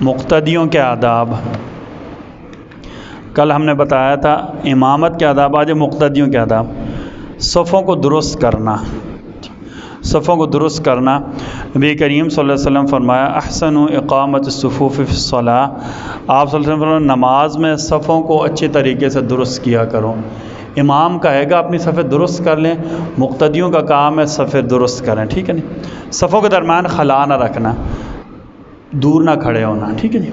مقتدیوں کے آداب۔ کل ہم نے بتایا تھا امامت کے آداب، آج مقتدیوں کے آداب۔ صفوں کو درست کرنا، صفوں کو درست کرنا۔ نبی کریم صلی اللہ علیہ وسلم فرمایا احسن اقامت الصفوف فی الصلاۃ، آپ صلی اللہ علیہ وسلم فرمایا نماز میں صفوں کو اچھے طریقے سے درست کیا کرو۔ امام کہے گا اپنی صفیں درست کر لیں، مقتدیوں کا کام ہے صفیں درست کریں، ٹھیک ہے نہیں؟ صفوں کے درمیان خلا نہ رکھنا، دور نہ کھڑے ہونا، ٹھیک ہے جی۔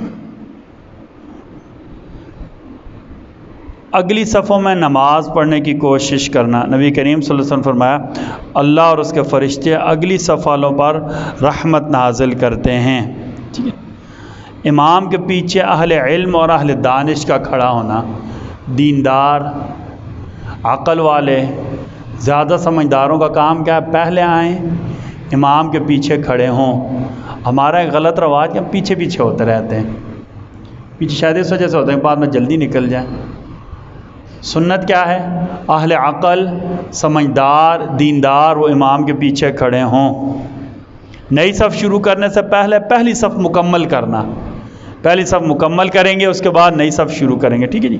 اگلی صفوں میں نماز پڑھنے کی کوشش کرنا۔ نبی کریم صلی اللہ علیہ وسلم فرمایا اللہ اور اس کے فرشتے اگلی صف والوں پر رحمت نازل کرتے ہیں، ٹھیک ہے۔ امام کے پیچھے اہل علم اور اہل دانش کا کھڑا ہونا، دیندار، عقل والے، زیادہ سمجھداروں کا کام کیا ہے؟ پہلے آئیں، امام کے پیچھے کھڑے ہوں۔ ہمارا ایک غلط رواج کہ ہم پیچھے پیچھے ہوتے رہتے ہیں، پیچھے شاید اس وجہ سے ہوتے ہیں بعد میں جلدی نکل جائیں۔ سنت کیا ہے؟ اہل عقل، سمجھدار، دیندار وہ امام کے پیچھے کھڑے ہوں۔ نئی صف شروع کرنے سے پہلے پہلی صف مکمل کرنا، پہلی صف مکمل کریں گے اس کے بعد نئی صف شروع کریں گے، ٹھیک ہے جی۔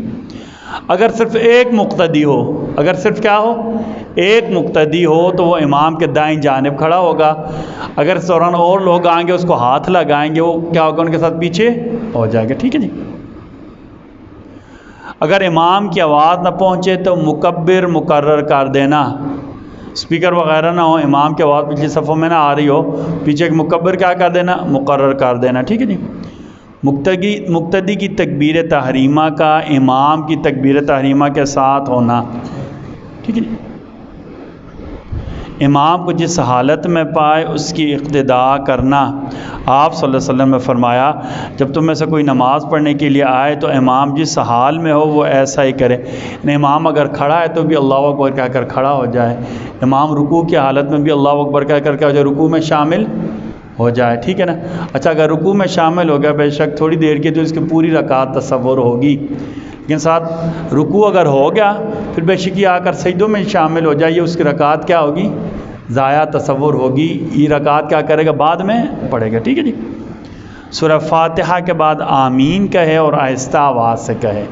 اگر صرف ایک مقتدی ہو، اگر صرف کیا ہو؟ ایک مقتدی ہو تو وہ امام کے دائیں جانب کھڑا ہوگا، اگر اس دوران اور لوگ آئیں گے اس کو ہاتھ لگائیں گے، وہ کیا ہوگا؟ ان کے ساتھ پیچھے ہو جائے گا، ٹھیک ہے جی۔ اگر امام کی آواز نہ پہنچے تو مکبر مقرر کر دینا، اسپیکر وغیرہ نہ ہو، امام کی آواز پچھلی صفوں میں نہ آ رہی ہو، پیچھے ایک مکبر کیا کر دینا؟ مقرر کر دینا، ٹھیک ہے جی۔ مقتدی کی تکبیر تحریمہ کا امام کی تکبیر تحریمہ کے ساتھ ہونا، ٹھیک ہے جی۔ امام کو جس حالت میں پائے اس کی اقتداء کرنا۔ آپ صلی اللہ علیہ وسلم نے فرمایا جب تم میں سے کوئی نماز پڑھنے کے لیے آئے تو امام جس حال میں ہو وہ ایسا ہی کرے، امام اگر کھڑا ہے تو بھی اللہ اکبر کہہ کر کھڑا ہو جائے، امام رکوع کی حالت میں بھی اللہ اکبر کہہ کر کیا ہو جائے؟ رکوع میں شامل ہو جائے، ٹھیک ہے نا۔ اچھا اگر رکوع میں شامل ہو گیا بے شک تھوڑی دیر کی تو اس کی پوری رکعت تصور ہوگی، لیکن ساتھ رکوع اگر ہو گیا پھر بے شک آ کر سجدوں میں شامل ہو جائے، اس کی رکعت کیا ہوگی؟ ضائع تصور ہوگی، یہ رکعت کیا کرے گا؟ بعد میں پڑھے گا، ٹھیک ہے جی۔ سورہ فاتحہ کے بعد آمین کہے اور آہستہ آواز سے کہے،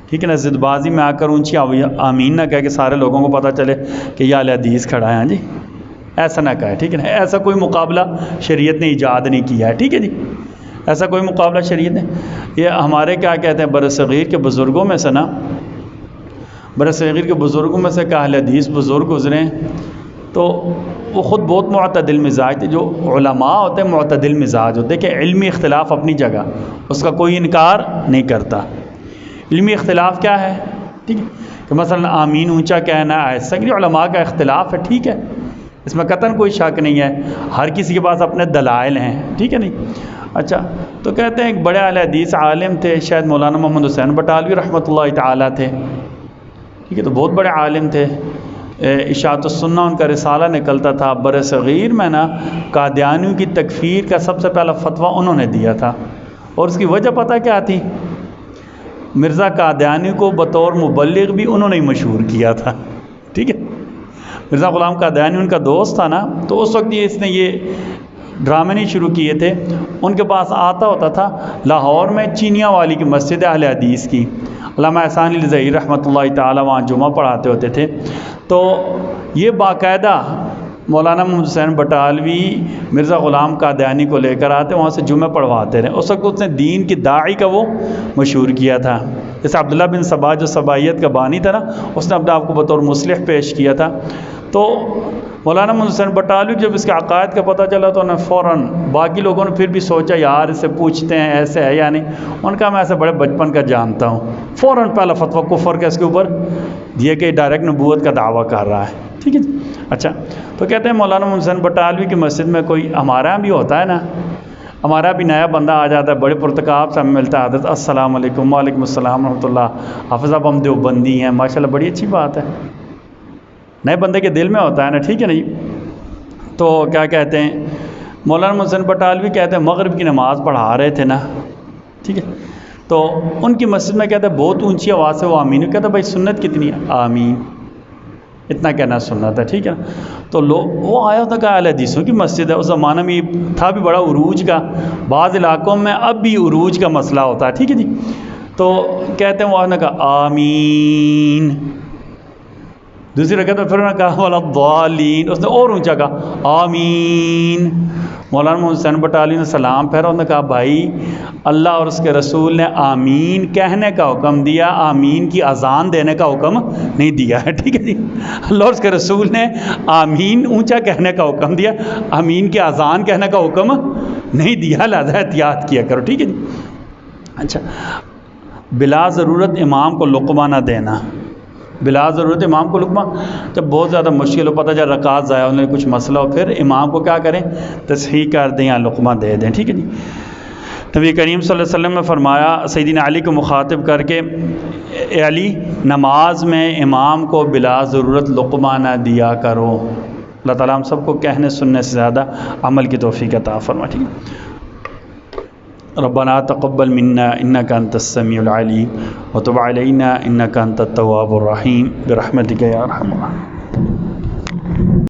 ٹھیک ہے نا۔ ضد بازی میں آ کر اونچی آمین نہ کہے کہ سارے لوگوں کو پتہ چلے کہ یہ اہل حدیث کھڑا ہے، ہاں جی، ایسا نہ کہے، ٹھیک ہے نا۔ ایسا کوئی مقابلہ شریعت نے ایجاد نہیں کیا ہے، ٹھیک ہے جی، ایسا کوئی مقابلہ شریعت نے۔ یہ ہمارے کیا کہتے ہیں برصغیر کے بزرگوں میں سے نا، برصغیر کے بزرگوں میں سے کہ اہل حدیث بزرگ گزرے ہیں تو وہ خود بہت معتدل مزاج تھے۔ جو علماء ہوتے ہیں معتدل مزاج ہوتے ہیں کہ علمی اختلاف اپنی جگہ، اس کا کوئی انکار نہیں کرتا۔ علمی اختلاف کیا ہے؟ ٹھیک ہے کہ مثلا آمین اونچا کہنا ہے، ایسا کہ علماء کا اختلاف ہے، ٹھیک ہے، اس میں قطعاً کوئی شک نہیں ہے، ہر کسی کے پاس اپنے دلائل ہیں، ٹھیک ہے نہیں۔ اچھا تو کہتے ہیں ایک بڑے اہل حدیث عالم تھے، شاید مولانا محمد حسین بٹالوی رحمۃ اللہ تعالیٰ تھے، ٹھیک ہے، تو بہت بڑے عالم تھے، اشاعت السنہ ان کا رسالہ نکلتا تھا۔ برصغیر میں نا قادیانیوں کی تکفیر کا سب سے پہلا فتویٰ انہوں نے دیا تھا، اور اس کی وجہ پتہ کیا تھی؟ مرزا قادیانی کو بطور مبلغ بھی انہوں نے ہی مشہور کیا تھا، ٹھیک ہے۔ مرزا غلام قادیانی ان کا دوست تھا نا، تو اس وقت اس نے یہ ڈرامے نہیں شروع کیے تھے، ان کے پاس آتا ہوتا تھا لاہور میں چینیاں والی کی مسجد اہل حدیث کی، علامہ احسان علی ظہیر رحمۃ اللہ تعالیٰ وہاں جمعہ پڑھاتے ہوتے تھے، تو یہ باقاعدہ مولانا محمد حسین بٹالوی مرزا غلام قادیانی کو لے کر آتے، وہاں سے جمعہ پڑھواتے رہے۔ اس وقت اس نے دین کی داعی کا وہ مشہور کیا تھا، جیسے عبداللہ بن سبا جو سبائیت کا بانی تھا نا، اس نے اپنے آپ کو بطور مصلح پیش کیا تھا۔ تو مولانا محمد حسین بٹالوی جب اس کے عقائد کا پتہ چلا تو انہوں نے فوراً، باقی لوگوں نے پھر بھی سوچا یار اس سے پوچھتے ہیں ایسے ہے یا نہیں، ان کا میں ایسے بڑے بچپن کا جانتا ہوں، فوراً پہلا فتویٰ کفر کا اس کے اوپر دیا کہ ڈائریکٹ نبوت کا دعویٰ کر رہا ہے، ٹھیک ہے۔ اچھا تو کہتے ہیں مولانا محمد حسین بٹالوی کی مسجد میں کوئی ہمارے یہاں بھی ہوتا ہے نا، ہمارا بھی نیا بندہ آ جاتا ہے، بڑے پرتکاب سے ہمیں ملتا ہے، حضرت السلام علیکم، وعلیکم السلام ورحمۃ اللہ، حافظ صاحب ہم دیوبندی ہیں، ماشاءاللہ بڑی اچھی بات ہے، نئے بندے کے دل میں ہوتا ہے نا، ٹھیک ہے نا جی۔ تو کیا کہتے ہیں مولانا محمد حسین بٹالوی کہتے ہیں مغرب کی نماز پڑھا رہے تھے نا، ٹھیک ہے، تو ان کی مسجد میں کہتے ہیں بہت اونچی آواز سے وہ آمین، کہتے ہیں بھائی سنت کتنی ہے؟ آمین، اتنا کہنا سننا تھا، ٹھیک ہے نا. تو وہ آیا ہوتا کہ اہل حدیثوں کی مسجد ہے. اس زمانہ میں یہ تھا بھی بڑا عروج کا، بعض علاقوں میں اب بھی عروج کا مسئلہ ہوتا ہے، ٹھیک ہے جی. تو کہتے ہیں وہ نے کہا آمین. دوسری رکعت میں پھر انہوں نے کہا ولا الضالین، اس نے اور اونچا کہا آمین. مولانا محمد حسین بٹالی نے سلام پھیرا، انہوں نے کہا بھائی اللہ اور اس کے رسول نے آمین کہنے کا حکم دیا، آمین کی اذان دینے کا حکم نہیں دیا ہے، ٹھیک ہے جی. اللہ اور اس کے رسول نے آمین اونچا کہنے کا حکم دیا، آمین کی اذان کہنے کا حکم نہیں دیا، لہذا احتیاط کیا کرو، ٹھیک ہے جی. اچھا، بلا ضرورت امام کو لقمہ نہ دینا. بلا ضرورت امام کو لقمہ، جب بہت زیادہ مشکل ہو، پتہ جب رکعت ضائع ہونے کچھ مسئلہ ہو، پھر امام کو کیا کریں، تصحیح کر دیں یا لقمہ دے دیں، ٹھیک ہے جی. نبی کریم صلی اللہ علیہ وسلم نے فرمایا سیدنا علی کو مخاطب کر کے، اے علی نماز میں امام کو بلا ضرورت لقمہ نہ دیا کرو. اللہ تعالیٰ ہم سب کو کہنے سننے سے زیادہ عمل کی توفیق عطا فرمائے، ٹھیک ہے. ربنا تقبل منا انك انت السميع العليم وتب علينا انك انت التواب الرحيم برحمتك يا ارحم الراحمين.